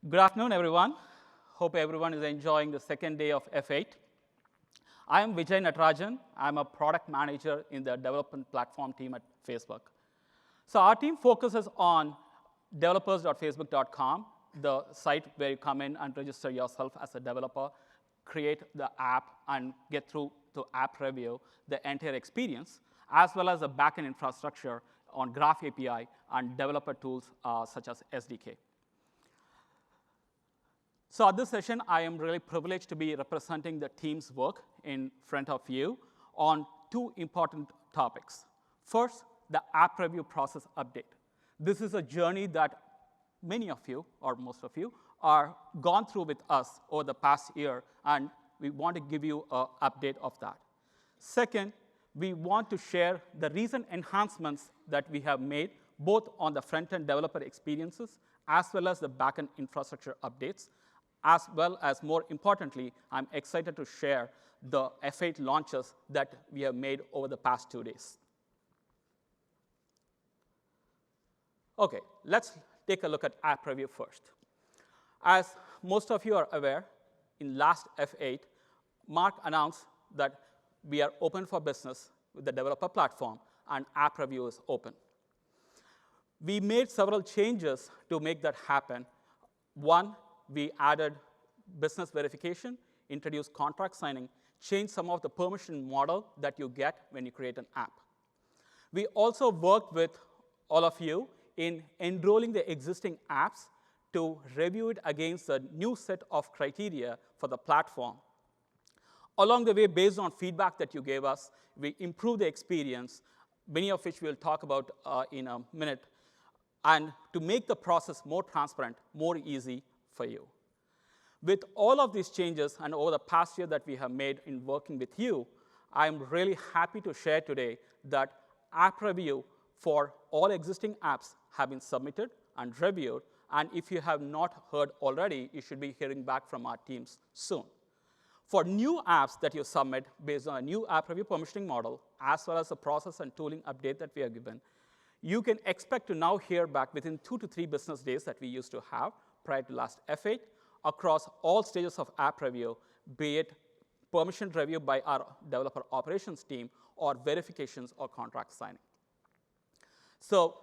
Good afternoon, everyone. Hope everyone is enjoying the second day of F8. I am Vijay Natarajan. I'm a product manager in the development platform team at Facebook. So our team focuses on developers.facebook.com, the site where you come in and register yourself as a developer, create the app, and get through to app review, the entire experience, as well as the backend infrastructure on Graph API and developer tools such as SDK. So at this session, I am really privileged to be representing the team's work in front of you on two important topics. First, the app review process update. This is a journey that many of you, or most of you, are gone through with us over the past year, and we want to give you an update of that. Second, we want to share the recent enhancements that we have made, both on the front-end developer experiences, as well as the back-end infrastructure updates, as well as, more importantly, I'm excited to share the F8 launches that we have made over the past 2 days. OK, let's take a look at app review first. As most of you are aware, in last F8, Mark announced that we are open for business with the developer platform, and app review is open. We made several changes to make that happen. One, we added business verification, introduced contract signing, changed some of the permission model that you get when you create an app. We also worked with all of you in enrolling the existing apps to review it against a new set of criteria for the platform. Along the way, based on feedback that you gave us, we improved the experience, many of which we'll talk about in a minute, and to make the process more transparent, more easy for you. With all of these changes and over the past year that we have made in working with you, I'm really happy to share today that app review for all existing apps have been submitted and reviewed. And if you have not heard already, you should be hearing back from our teams soon. For new apps that you submit based on a new app review permissioning model, as well as the process and tooling update that we have given, you can expect to now hear back within 2 to 3 business days that we used to have prior to last F8 across all stages of app review, be it permission review by our developer operations team or verifications or contract signing. So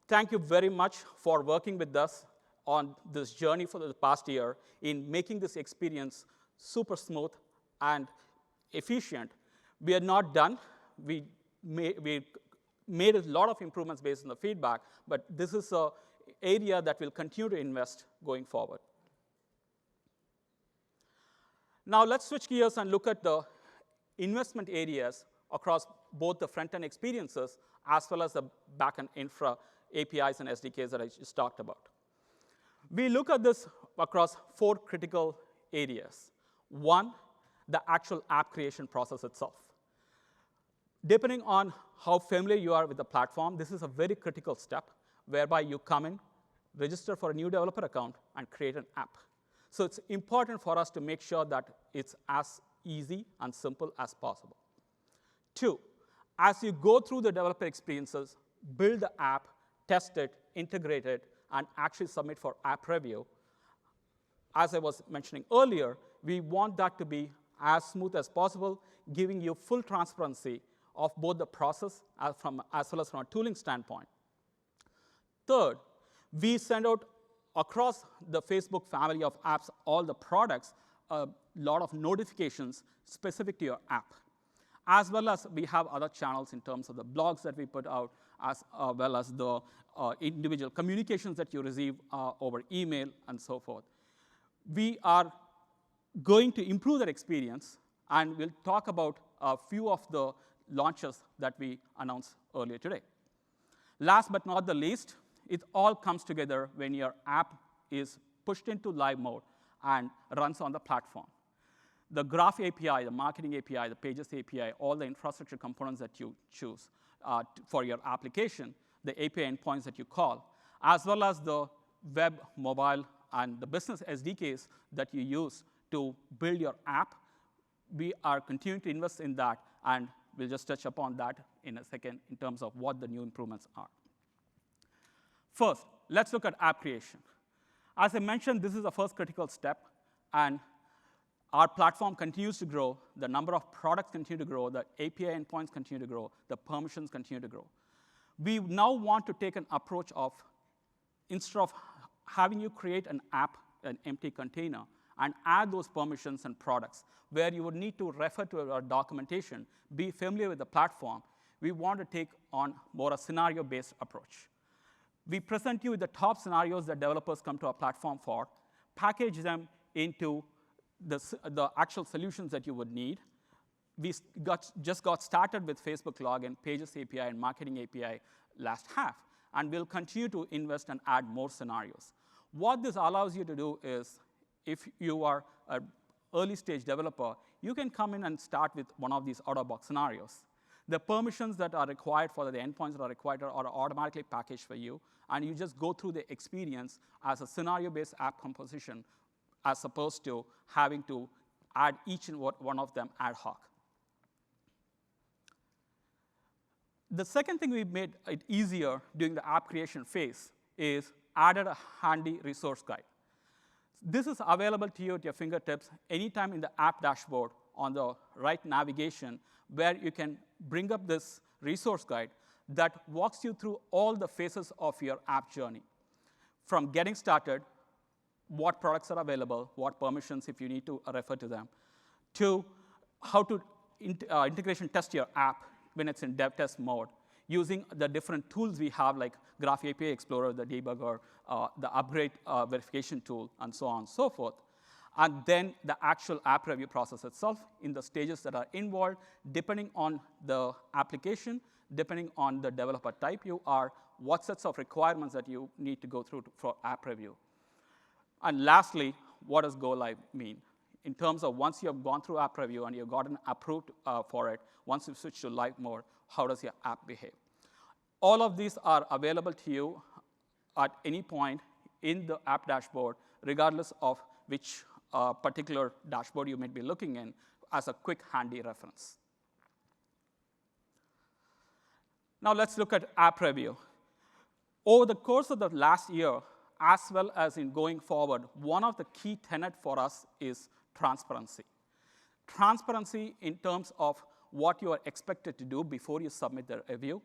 thank you very much for working with us on this journey for the past year in making this experience super smooth and efficient. We are not done. We made a lot of improvements based on the feedback, but this is an area that we'll continue to invest going forward. Now let's switch gears and look at the investment areas across both the front-end experiences as well as the back-end infra APIs and SDKs that I just talked about. We look at this across 4 critical areas. One, the actual app creation process itself. Depending on how familiar you are with the platform, this is a very critical step whereby you come in, register for a new developer account, and create an app. So it's important for us to make sure that it's as easy and simple as possible. 2, as you go through the developer experiences, build the app, test it, integrate it, and actually submit for app review. As I was mentioning earlier, we want that to be as smooth as possible, giving you full transparency of both the process as well as from a tooling standpoint. Third, we send out across the Facebook family of apps, all the products, a lot of notifications specific to your app, as well as we have other channels in terms of the blogs that we put out, as well as the individual communications that you receive over email and so forth. We are going to improve that experience, and we'll talk about a few of the launches that we announced earlier today. Last but not the least, it all comes together when your app is pushed into live mode and runs on the platform. The Graph API, the Marketing API, the Pages API, all the infrastructure components that you choose for your application, the API endpoints that you call, as well as the web, mobile, and the business SDKs that you use to build your app, we are continuing to invest in that, and we'll just touch upon that in a second in terms of what the new improvements are. First, let's look at app creation. As I mentioned, this is the first critical step, and our platform continues to grow. The number of products continue to grow. The API endpoints continue to grow. The permissions continue to grow. We now want to take an approach of, instead of having you create an app, an empty container, and add those permissions and products, where you would need to refer to our documentation, be familiar with the platform, we want to take on more a scenario-based approach. We present you with the top scenarios that developers come to our platform for, package them into the actual solutions that you would need. We just got started with Facebook Login, Pages API, and Marketing API last half, and we'll continue to invest and add more scenarios. What this allows you to do is, if you are an early-stage developer, you can come in and start with one of these out-of-box scenarios. The permissions that are required for the endpoints that are required are automatically packaged for you, and you just go through the experience as a scenario-based app composition, as opposed to having to add each and one of them ad hoc. The second thing we made it easier during the app creation phase is added a handy resource guide. This is available to you at your fingertips anytime in the app dashboard on the right navigation, where you can bring up this resource guide that walks you through all the phases of your app journey. From getting started, what products are available, what permissions if you need to refer to them, to how to integration test your app when it's in dev test mode, using the different tools we have, like Graph API Explorer, the debugger, the upgrade verification tool, and so on and so forth. And then the actual app review process itself in the stages that are involved, depending on the application, depending on the developer type you are, what sets of requirements that you need to go through for app review. And lastly, what does go live mean? In terms of once you have gone through app review and you've gotten approved for it, once you switch to live mode, how does your app behave? All of these are available to you at any point in the app dashboard, regardless of which particular dashboard you might be looking in, as a quick, handy reference. Now let's look at app review. Over the course of the last year, as well as in going forward, one of the key tenets for us is transparency. Transparency in terms of what you are expected to do before you submit the review.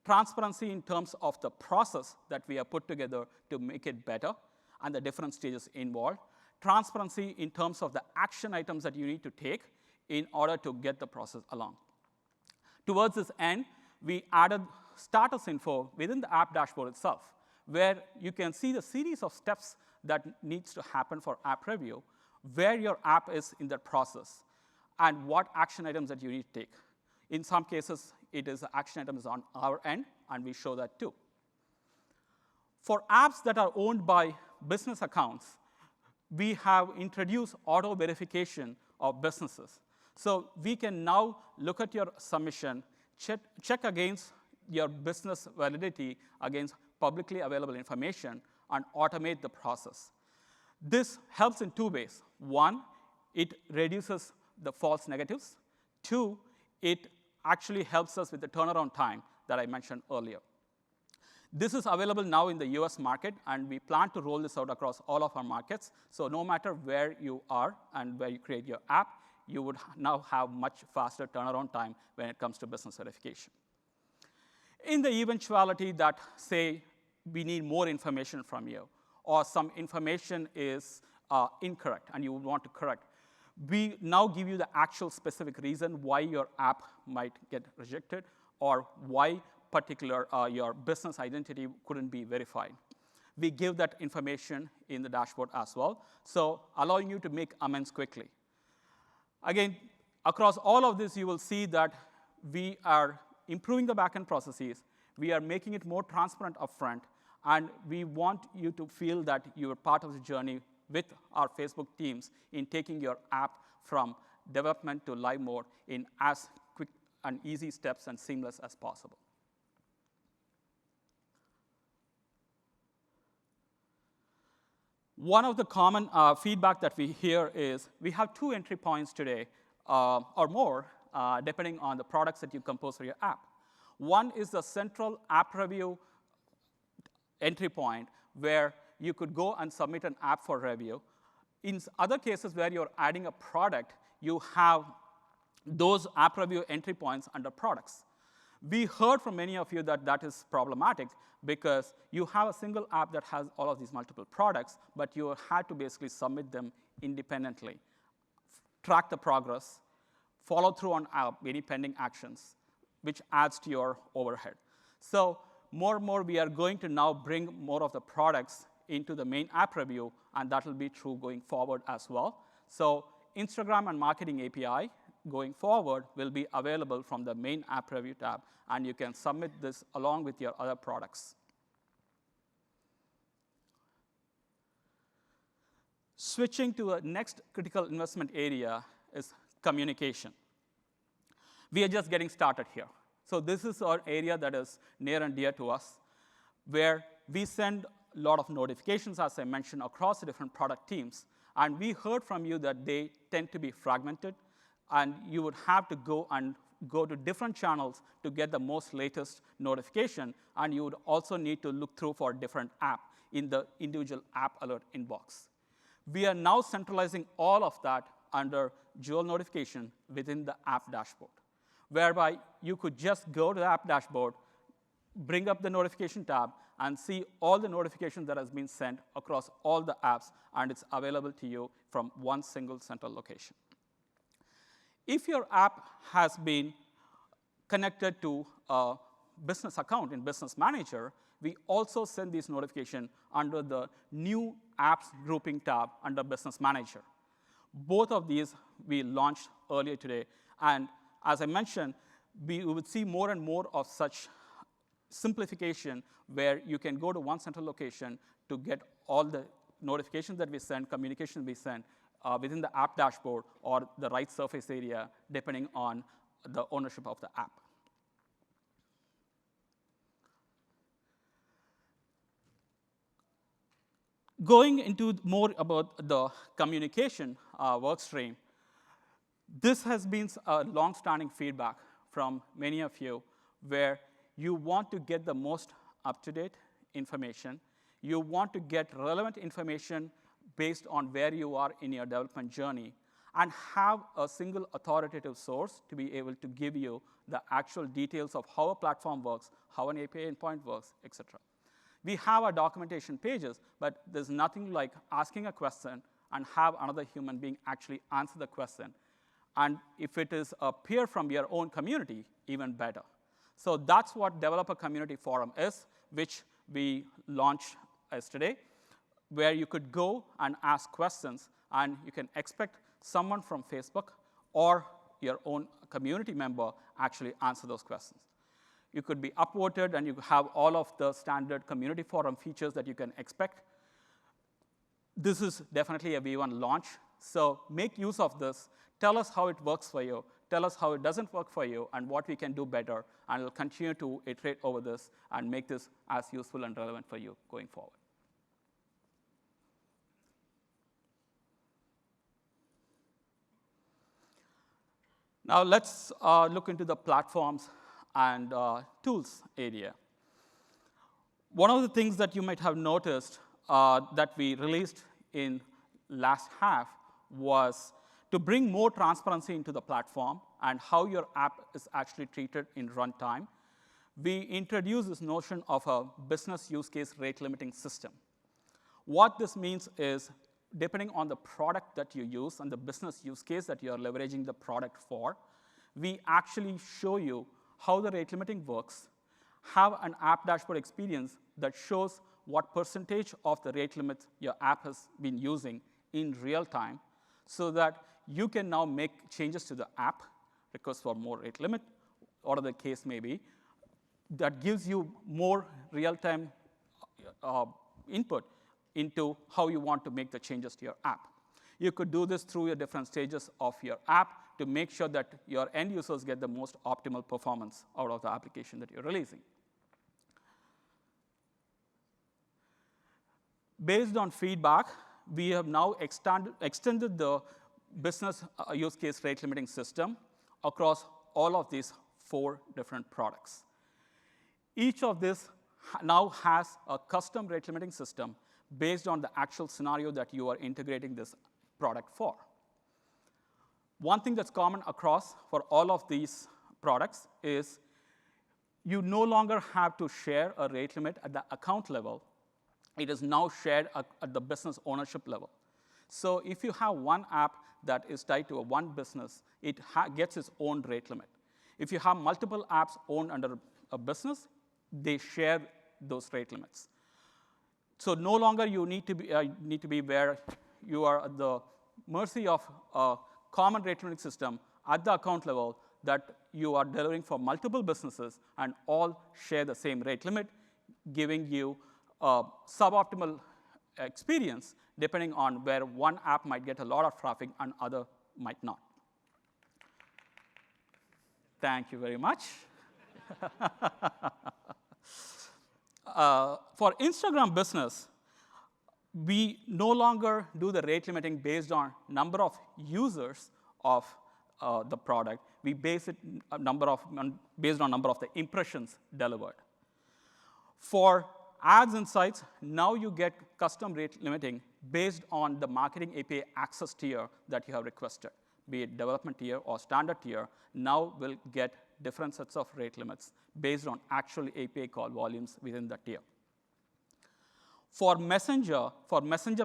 Transparency in terms of the process that we have put together to make it better and the different stages involved. Transparency in terms of the action items that you need to take in order to get the process along. Towards this end, we added status info within the app dashboard itself, where you can see the series of steps that needs to happen for app review, where your app is in that process, and what action items that you need to take. In some cases, it is action items on our end, and we show that too. For apps that are owned by business accounts, we have introduced auto verification of businesses. So we can now look at your submission, check against your business validity against publicly available information, and automate the process. This helps in two ways. One, it reduces the false negatives. Two, it actually helps us with the turnaround time that I mentioned earlier. This is available now in the US market, and we plan to roll this out across all of our markets. So no matter where you are and where you create your app, you would now have much faster turnaround time when it comes to business verification. In the eventuality that, say, we need more information from you, or some information is incorrect and you would want to correct, we now give you the actual specific reason why your app might get rejected, or why particular your business identity couldn't be verified. We give that information in the dashboard as well, so allowing you to make amends quickly. Again, across all of this, you will see that we are improving the backend processes, we are making it more transparent upfront, and we want you to feel that you are part of the journey with our Facebook teams in taking your app from development to live mode in as quick and easy steps and seamless as possible. One of the common feedback that we hear is we have 2 entry points today, or more, depending on the products that you compose for your app. One is the central app review entry point, where you could go and submit an app for review. In other cases where you're adding a product, you have those app review entry points under products. We heard from many of you that that is problematic because you have a single app that has all of these multiple products, but you had to basically submit them independently, track the progress, follow through on any pending actions, which adds to your overhead. So more and more, we are going to now bring more of the products into the main app review, and that will be true going forward as well. So Instagram and Marketing API going forward will be available from the main app review tab, and you can submit this along with your other products. Switching to a next critical investment area is communication. We are just getting started here. So this is our area that is near and dear to us, where we send a lot of notifications, as I mentioned, across the different product teams. And we heard from you that they tend to be fragmented, and you would have to go to different channels to get the most latest notification, and you would also need to look through for different app in the individual app alert inbox. We are now centralizing all of that under Jewel notification within the app dashboard, whereby you could just go to the app dashboard, bring up the notification tab, and see all the notifications that has been sent across all the apps, and it's available to you from one single central location. If your app has been connected to a business account in Business Manager, we also send these notifications under the new apps grouping tab under Business Manager. Both of these we launched earlier today, and as I mentioned, we would see more and more of such simplification where you can go to one central location to get all the notifications that we send, communications we send, within the app dashboard or the right surface area, depending on the ownership of the app. Going into more about the communication work stream, this has been a long-standing feedback from many of you where you want to get the most up-to-date information. You want to get relevant information based on where you are in your development journey and have a single authoritative source to be able to give you the actual details of how a platform works, how an API endpoint works, et cetera. We have our documentation pages, but there's nothing like asking a question and have another human being actually answer the question. And if it is a peer from your own community, even better. So that's what Developer Community Forum is, which we launched yesterday, where you could go and ask questions, and you can expect someone from Facebook or your own community member actually answer those questions. You could be upvoted, and you have all of the standard community forum features that you can expect. This is definitely a V1 launch, so make use of this. Tell us how it works for you. Tell us how it doesn't work for you and what we can do better, and we'll continue to iterate over this and make this as useful and relevant for you going forward. Now let's look into the platforms and tools area. One of the things that you might have noticed that we released in last half was to bring more transparency into the platform and how your app is actually treated in runtime. We introduced this notion of a business use case rate limiting system. What this means is, depending on the product that you use and the business use case that you're leveraging the product for, we actually show you how the rate limiting works, have an app dashboard experience that shows what percentage of the rate limit your app has been using in real time, so that you can now make changes to the app, request for more rate limit, whatever the case may be. That gives you more real-time input into how you want to make the changes to your app. You could do this through your different stages of your app to make sure that your end users get the most optimal performance out of the application that you're releasing. Based on feedback, we have now extended the business use case rate limiting system across all of these 4 different products. Each of this now has a custom rate limiting system based on the actual scenario that you are integrating this product for. One thing that's common across for all of these products is you no longer have to share a rate limit at the account level. It is now shared at the business ownership level. So if you have one app that is tied to one business, it gets its own rate limit. If you have multiple apps owned under a business, they share those rate limits. So no longer you need to be where you are at the mercy of a common rate limiting system at the account level that you are delivering for multiple businesses and all share the same rate limit, giving you a suboptimal experience depending on where one app might get a lot of traffic and other might not. Thank you very much. For Instagram business, we no longer do the rate limiting based on number of users of the product. We base it based on number of the impressions delivered. For ads insights, now you get custom rate limiting based on the marketing API access tier that you have requested, be it development tier or standard tier. Now we'll get different sets of rate limits based on actual API call volumes within the tier. For Messenger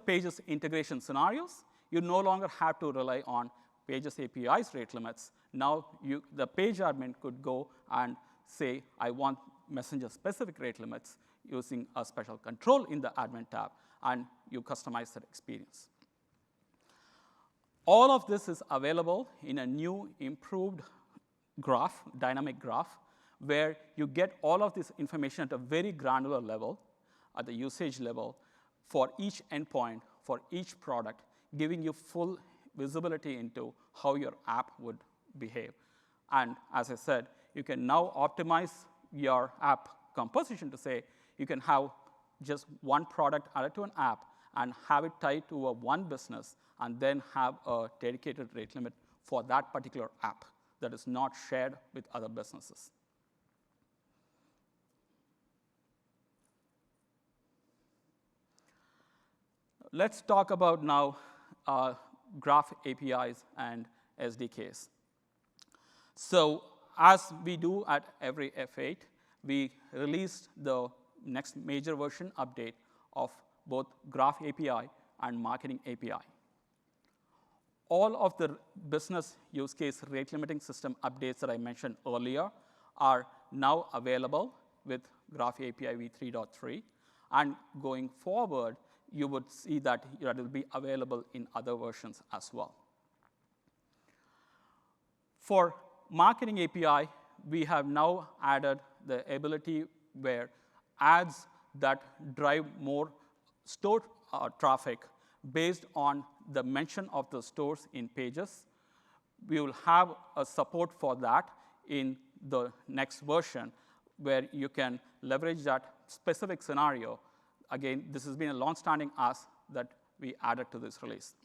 Pages integration scenarios, you no longer have to rely on Pages API's rate limits. Now the page admin could go and say, I want Messenger specific rate limits using a special control in the admin tab, and you customize that experience. All of this is available in a new improved graph, dynamic graph, where you get all of this information at a very granular level, at the usage level, for each endpoint, for each product, giving you full visibility into how your app would behave. And as I said, you can now optimize your app composition to say you can have just one product added to an app and have it tied to one business, and then have a dedicated rate limit for that particular app that is not shared with other businesses. Let's talk about now graph APIs and SDKs. So as we do at every F8, we released the next major version update of both Graph API and Marketing API. All of the business use case rate limiting system updates that I mentioned earlier are now available with Graph API v3.3. And going forward, you would see that it will be available in other versions as well. For Marketing API, we have now added the ability where ads that drive more store traffic based on the mention of the stores in pages. We will have a support for that in the next version, where you can leverage that specific scenario. Again, this has been a long-standing ask that we added to this release.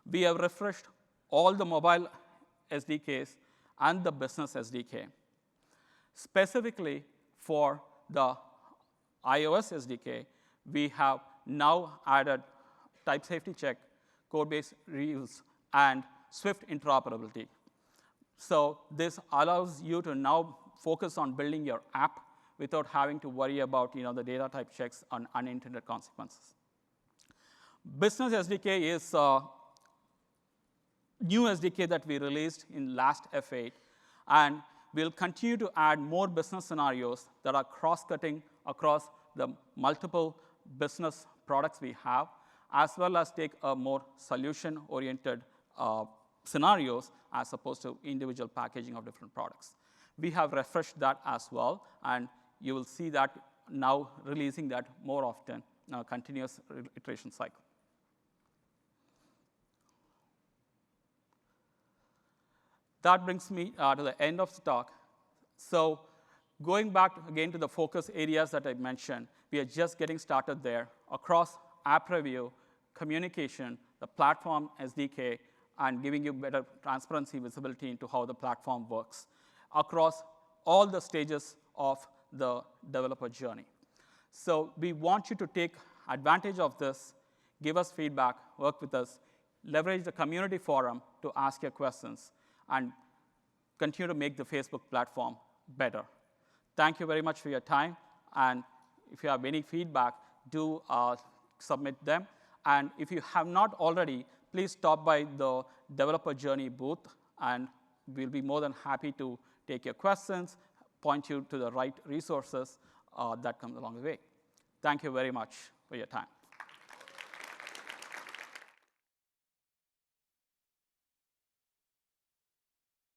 We have refreshed all the mobile SDKs and the business SDK. Specifically for the iOS SDK, we have now added type safety check, code-based reuse, and Swift interoperability. So this allows you to now focus on building your app without having to worry about the data type checks and unintended consequences. Business SDK is a new SDK that we released in last F8, and we'll continue to add more business scenarios that are cross-cutting across the multiple business products we have, as well as take a more solution-oriented scenarios as opposed to individual packaging of different products. We have refreshed that as well, and you will see that now releasing that more often, continuous iteration cycle. That brings me to the end of the talk. So going back again to the focus areas that I mentioned, we are just getting started there across app review, communication, the platform SDK, and giving you better transparency, visibility into how the platform works across all the stages of the developer journey. So we want you to take advantage of this. Give us feedback, work with us, leverage the community forum to ask your questions, and continue to make the Facebook platform better. Thank you very much for your time, and if you have any feedback, do submit them. And if you have not already, please stop by the Developer Journey booth, and we'll be more than happy to take your questions, point you to the right resources that come along the way. Thank you very much for your time.